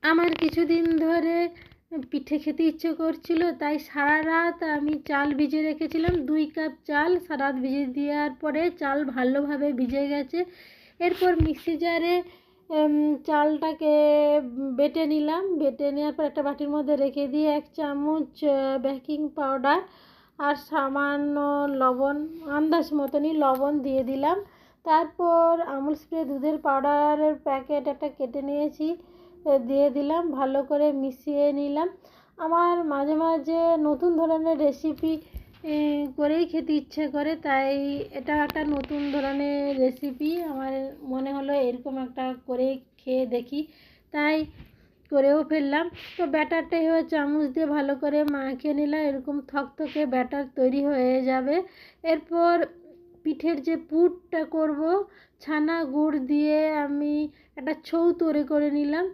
আমার কিছুদিন ধরে পিঠে খেতে ইচ্ছে করছিল, তাই সারা রাত আমি চাল ভিজিয়ে রেখেছিলাম। 2 কাপ চাল সারা রাত ভিজিয়ে দেওয়ার পরে চাল ভালোভাবে ভিজে গেছে। এরপর মিক্সি জারে চালটাকে বেটে নিলাম। বেটে নেওয়ার পর একটা বাটির মধ্যে রেখে দিয়ে 1 চামচ বেকিং পাউডার আর সামান্য লবণ, আন্দাজ মতনই লবণ দিয়ে দিলাম। তারপর আমুল স্প্রে দুধের পাউডারের প্যাকেট একটা কেটে নিয়েছি, দিয়ে দিলাম। ভালো করে মিশিয়ে নিলাম। আমার মাঝে মাঝে নতুন ধরনের রেসিপি করেই খেতে ইচ্ছে করে, তাই এটা একটা নতুন ধরনের রেসিপি। আমার মনে হলো এরকম একটা করে খেয়ে দেখি, তাই করেও ফেললাম। তো ব্যাটারটা এভাবে চামচ দিয়ে ভালো করে মাখিয়ে নিলাম। এরকম থকথকে ব্যাটার তৈরি হয়ে যাবে। এরপর পিঠের যে পুরটা করব, ছানা গুড় দিয়ে আমি একটা ছৌ তৈরি করে নিলাম।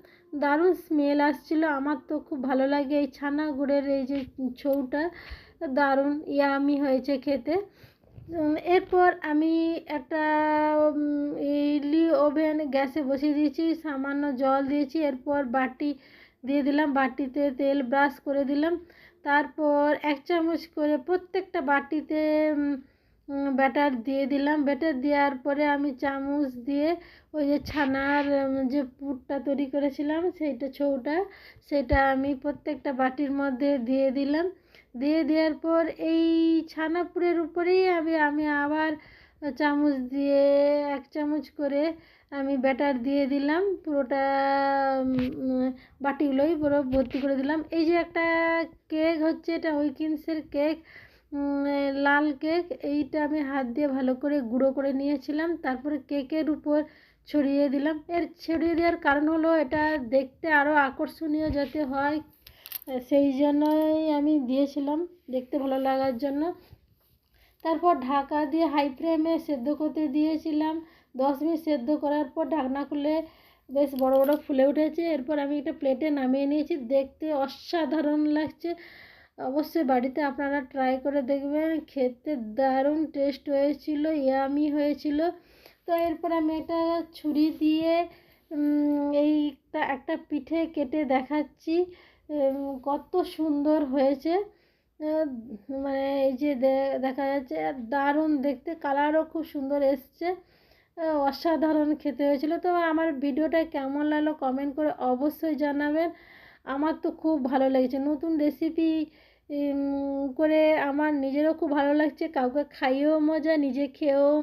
দারুণ স্মেল আসছিল, আমার তো খুব ভালো লাগে এই ছানা গুড়ের এই যে ছৌটা, দারুণ ইয়ামি হয়েছে খেতে। এরপর আমি একটা ইডলি ওভেন গ্যাসে বসিয়ে দিয়েছি, সামান্য জল দিয়েছি। এরপর বাটি দিয়ে দিলাম, বাটিতে তেল ব্রাশ করে দিলাম। তারপর 1 চামচ করে প্রত্যেকটা বাটিতে ব্যাটার দিয়ে দিলাম। ব্যাটার দেওয়ার পরে আমি চামচ দিয়ে ওই যে ছানার যে পুরটা তৈরি করেছিলাম, সেইটা ছৌটা, সেটা আমি প্রত্যেকটা বাটির মধ্যে দিয়ে দিলাম। দিয়ে দেওয়ার পর এই ছানাপুরের উপরেই আমি আবার চামচ দিয়ে 1 চামচ করে আমি ব্যাটার দিয়ে দিলাম। পুরোটা বাটিগুলোই পুরো ভর্তি করে দিলাম। এই যে একটা কেক হচ্ছে, এটা উইকিন্সের কেক, লাল কেক। এইটা আমি হাত দিয়ে ভালো করে গুঁড়ো করে নিয়েছিলাম, তারপরে কেকের উপর ছড়িয়ে দিলাম। ছড়িয়ে দেওয়ার কারণ হলো এটা দেখতে আরও আকর্ষণীয় যাতে হয়, সেই জন্যই আমি দিয়েছিলাম, দেখতে ভালো লাগার জন্য। তারপর ঢাকা দিয়ে হাই ফ্লেমে সেদ্ধ করতে দিয়েছিলাম। 10 মিনিট সেদ্ধ করার পর ঢাকনা খুলে বেশ বড় বড় ফুলে উঠেছে। এরপর আমি একটা প্লেটে নামিয়ে নিয়েছি। দেখতে অসাধারণ লাগছে, অবশ্যই বাড়িতে আপনারা ট্রাই করে দেখবেন। খেতে দারুণ টেস্ট হয়েছিল, ইয়ামি হয়েছিল। তো এরপর আমি এটা ছুরি দিয়ে এইটা একটা পিঠে কেটে দেখাচ্ছি কত সুন্দর হয়েছে। মানে এই যে দেখা যাচ্ছে, দারুণ দেখতে, কালারও খুব সুন্দর এসছে, অসাধারণ খেতে হয়েছিল। তো আমার ভিডিওটা কেমন লাগলো কমেন্ট করে অবশ্যই জানাবেন। আমার তো খুব ভালো লেগেছে নতুন রেসিপি করে, আমার নিজেরও খুব ভালো লাগছে, কাউকে খাইয়েও মজা, নিজে খেয়েও